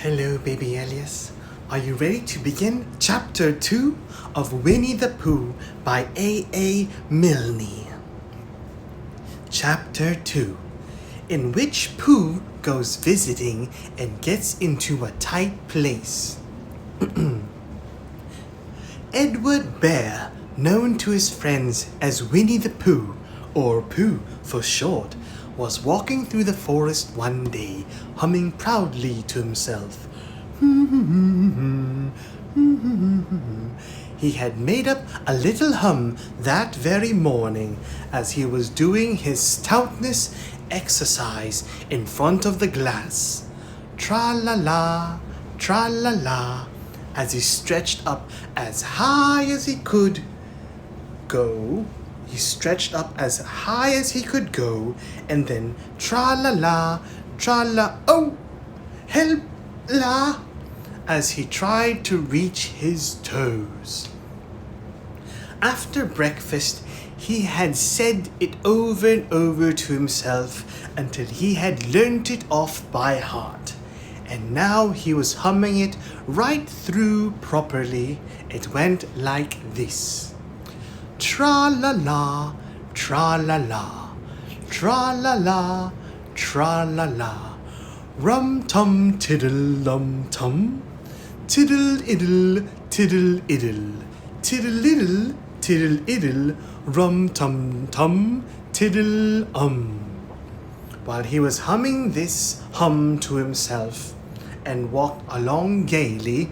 Hello, baby Elias. Are you ready to begin Chapter 2 of Winnie the Pooh by A. Milne? Chapter 2, in which Pooh goes visiting and gets into a tight place. Edward Bear, known to his friends as Winnie the Pooh, or Pooh for short, was walking through the forest one day, humming proudly to himself. He had made up a little hum that very morning as he was doing his stoutness exercise in front of the glass. Tra-la-la, tra-la-la, as he stretched up as high as he could go. He stretched up as high as he could go, and then tra-la-la, tra-la, oh, help-la, as he tried to reach his toes. After breakfast, he had said it over and over to himself until he had learnt it off by heart, and now he was humming it right through properly. It went like this. Tra-la-la, tra-la-la, tra-la-la, tra-la-la, rum-tum-tiddle-um-tum, tiddle-iddle, tiddle-iddle, tiddle-iddle, tiddle-iddle, rum-tum-tum-tiddle-um. While he was humming this hum to himself and walked along gaily,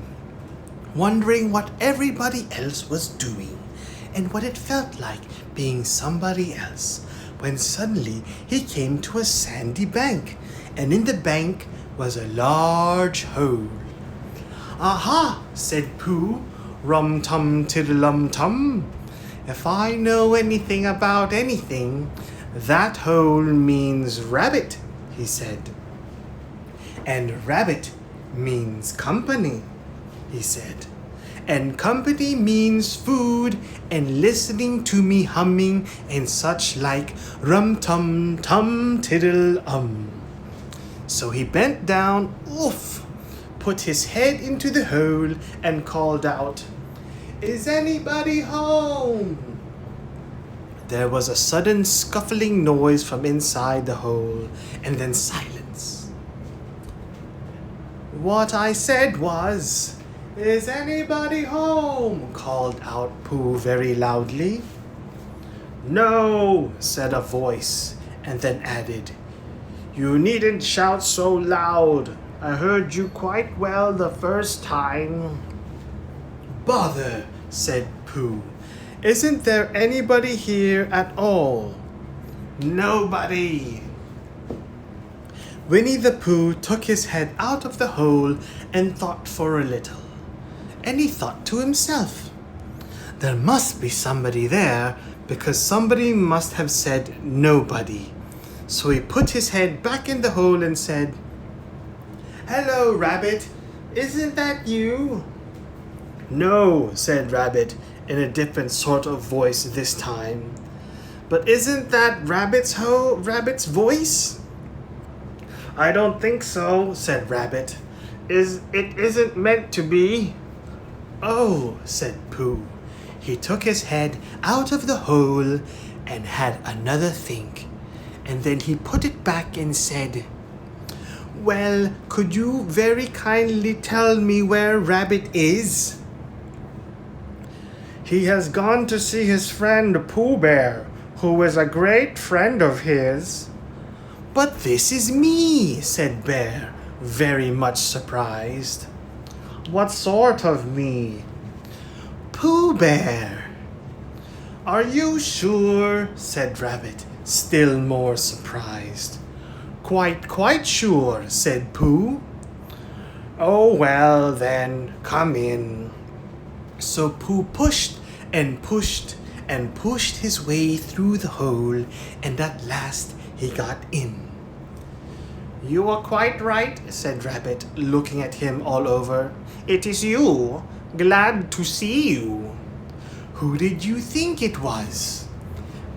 wondering what everybody else was doing and what it felt like being somebody else, when suddenly he came to a sandy bank, and in the bank was a large hole. "Aha!" said Pooh, "Rum-tum-tiddle-um-tum. If I know anything about anything, that hole means rabbit," he said. "And rabbit means company," he said. "And company means food and listening to me humming and such like rum-tum-tum-tiddle-um." So he bent down, oof, put his head into the hole and called out, "Is anybody home?" There was a sudden scuffling noise from inside the hole, and then silence. "What I said was, 'Is anybody home?'" called out Pooh very loudly. "No," said a voice, and then added, "You needn't shout so loud. I heard you quite well the first time." "Bother," said Pooh. "Isn't there anybody here at all?" "Nobody." Winnie the Pooh took his head out of the hole and thought for a little. And he thought to himself, there must be somebody there, because somebody must have said nobody. So he put his head back in the hole and said, "Hello, Rabbit. Isn't that you?" "No," said Rabbit, in a different sort of voice this time. "But isn't that Rabbit's voice?" "I don't think so," said Rabbit. It isn't meant to be." "Oh," said Pooh. He took his head out of the hole and had another think, and then he put it back and said, "Well, could you very kindly tell me where Rabbit is?" "He has gone to see his friend Pooh Bear, who is a great friend of his." "But this is me," said Bear, very much surprised. "What sort of me?" "Pooh Bear." "Are you sure?" said Rabbit, still more surprised. Quite sure," said Pooh. "Oh, well then, come in." So Pooh pushed and pushed and pushed his way through the hole, and at last he got in. "You are quite right," said Rabbit, looking at him all over. "It is you. Glad to see you." "Who did you think it was?"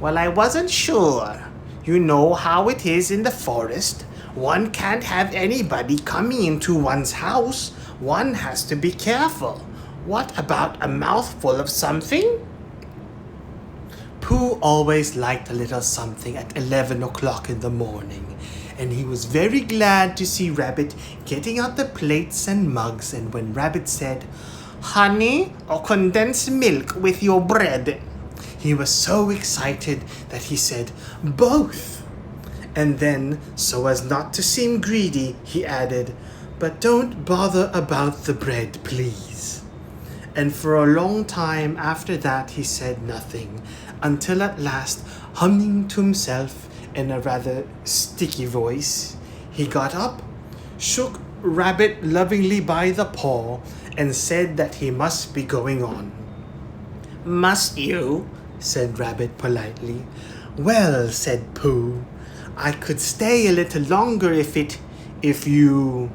"Well, I wasn't sure. You know how it is in the forest. One can't have anybody coming into one's house. One has to be careful. What about a mouthful of something? Pooh always liked a little something at 11 o'clock in the morning, and he was very glad to see Rabbit getting out the plates and mugs, and when Rabbit said, "Honey or condensed milk with your bread?" he was so excited that he said, "Both." And then, so as not to seem greedy, he added, "But don't bother about the bread, please." And for a long time after that he said nothing, until at last, humming to himself in a rather sticky voice, he got up, shook Rabbit lovingly by the paw, and said that he must be going on. "Must you?" said Rabbit politely. "Well," said Pooh, "I could stay a little longer if you..."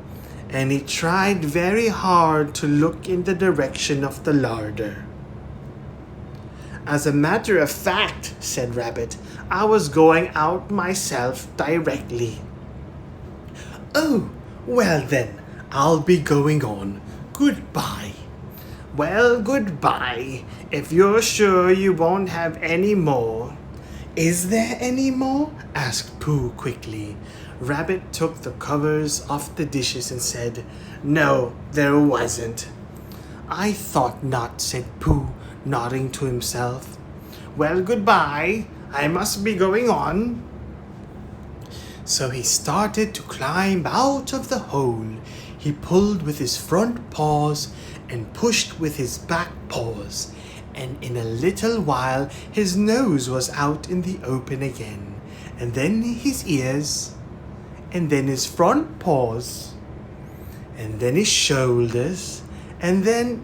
And he tried very hard to look in the direction of the larder. "As a matter of fact," said Rabbit, "I was going out myself directly." "Oh, well then, I'll be going on. Goodbye." "Well, goodbye, if you're sure you won't have any more." "Is there any more?" asked Pooh quickly. Rabbit took the covers off the dishes and said, "No, there wasn't." "I thought not," said Pooh, nodding to himself. "Well, goodbye. I must be going on." So he started to climb out of the hole. He pulled with his front paws and pushed with his back paws, and in a little while his nose was out in the open again, and then his ears, and then his front paws, and then his shoulders, and then...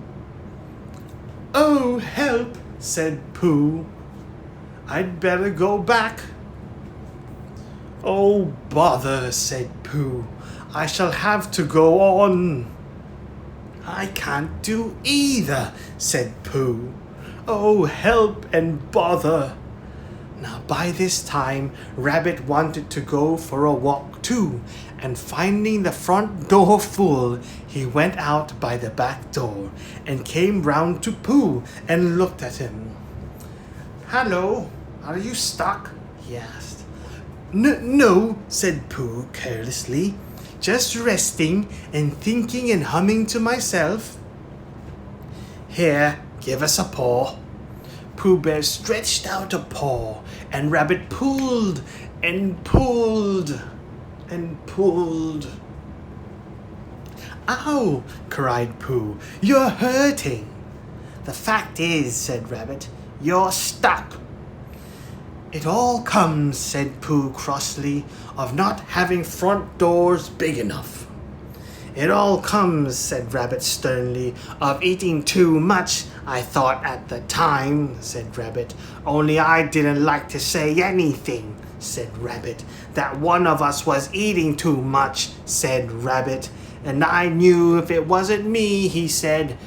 "Oh, help," said Pooh. "I'd better go back." "Oh, bother," said Pooh. "I shall have to go on." "I can't do either," said Pooh. "Oh, help and bother." Now by this time, Rabbit wanted to go for a walk too, and finding the front door full, he went out by the back door and came round to Pooh and looked at him. "Hello, are you stuck?" he asked. No," said Pooh carelessly. "Just resting and thinking and humming to myself." "Here, give us a paw." Pooh Bear stretched out a paw, and Rabbit pulled and pulled and pulled. "Ow!" cried Pooh. "You're hurting." "The fact is," said Rabbit, "you're stuck." "It all comes," said Pooh crossly, "of not having front doors big enough." "It all comes," said Rabbit sternly, "of eating too much. I thought at the time," said Rabbit. "Only I didn't like to say anything," said Rabbit. "That one of us was eating too much," said Rabbit. "And I knew if it wasn't me," he said.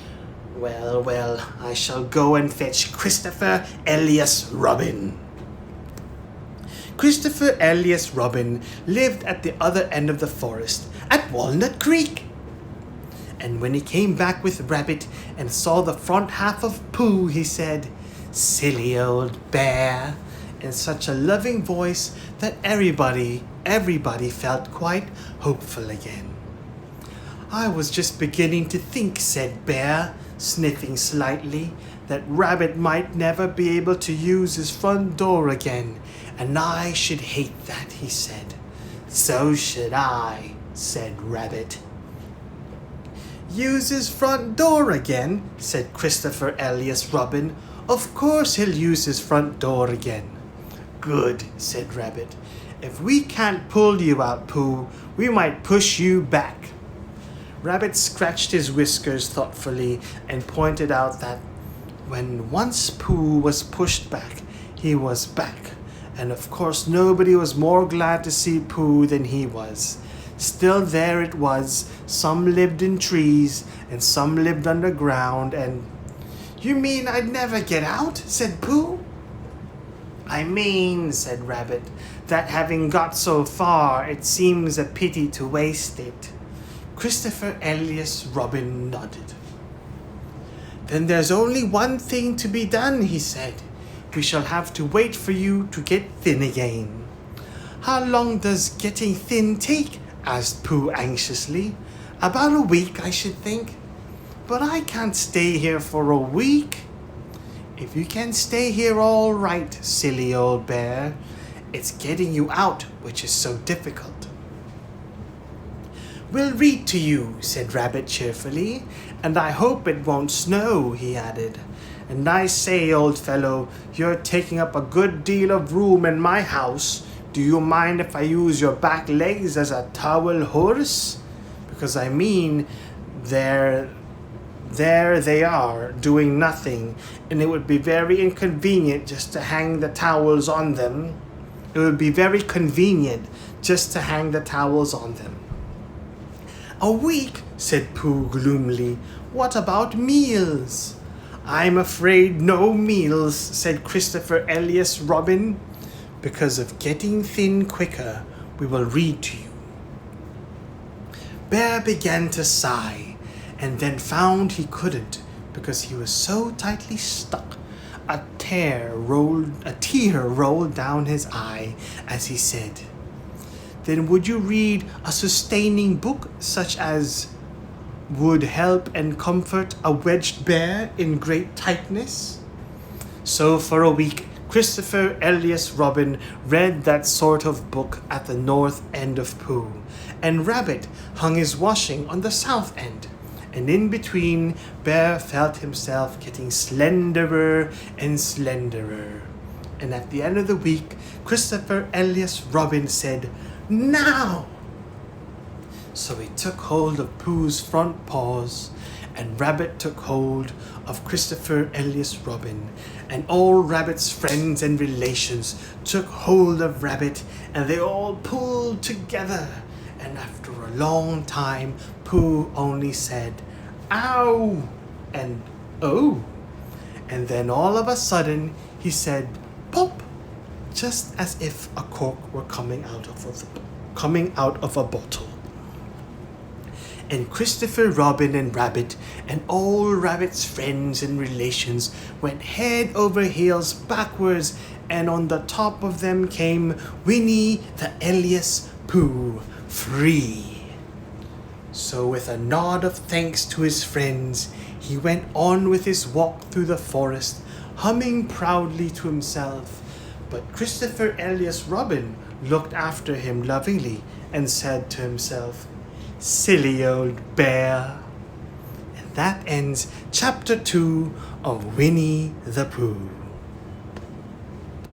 "Well, well, I shall go and fetch Christopher Elias Robin." Christopher Elias Robin lived at the other end of the forest, at Walnut Creek. And when he came back with Rabbit and saw the front half of Pooh, he said, "Silly old bear," in such a loving voice that everybody felt quite hopeful again. "I was just beginning to think," said Bear, sniffing slightly, "that Rabbit might never be able to use his front door again, and I should hate that," he said. "So should I," said Rabbit. "Use his front door again?" said Christopher Elias Robin. "Of course he'll use his front door again." "Good," said Rabbit. "If we can't pull you out, Pooh, we might push you back." Rabbit scratched his whiskers thoughtfully and pointed out that when once Pooh was pushed back, he was back. And of course nobody was more glad to see Pooh than he was. Still there it was. Some lived in trees and some lived underground and... "You mean I'd never get out?" said Pooh. "I mean," said Rabbit, that having got so far, it seems a pity to waste it. Christopher Elias Robin nodded. Then there's only one thing to be done, he said. We shall have to wait for you to get thin again. How long does getting thin take? Asked Pooh anxiously. About a week, I should think. But I can't stay here for a week. If you can stay here all right, silly old bear. It's getting you out which is so difficult. We'll read to you, said Rabbit cheerfully, and I hope it won't snow, he added. And I say, old fellow, you're taking up a good deal of room in my house. Do you mind if I use your back legs as a towel horse? Because I mean, there they are, doing nothing, and it would be very inconvenient just to hang the towels on them. It would be very convenient just to hang the towels on them. A week, said Pooh gloomily. What about meals? I'm afraid no meals, said Christopher Elias Robin. Because of getting thin quicker, we will read to you. Bear began to sigh, and then found he couldn't because he was so tightly stuck. A tear rolled down his eye as he said, Then would you read a sustaining book such as would help and comfort a wedged bear in great tightness? So for a week, Christopher Elias Robin read that sort of book at the north end of Pooh, and Rabbit hung his washing on the south end. And in between, Bear felt himself getting slenderer and slenderer. And at the end of the week, Christopher Elias Robin said, Now! So he took hold of Pooh's front paws, and Rabbit took hold of Christopher Elias Robin, and all Rabbit's friends and relations took hold of Rabbit, and they all pulled together. And after a long time, Pooh only said, Ow! And oh! And then all of a sudden, he said, Pop! Just as if a cork were coming out of a bottle. And Christopher Robin and Rabbit and all Rabbit's friends and relations went head over heels backwards, and on the top of them came Winnie the Elias Pooh, free. So with a nod of thanks to his friends, he went on with his walk through the forest, humming proudly to himself. But Christopher Elias Robin looked after him lovingly and said to himself, Silly old bear. And that ends chapter 2 of Winnie the Pooh.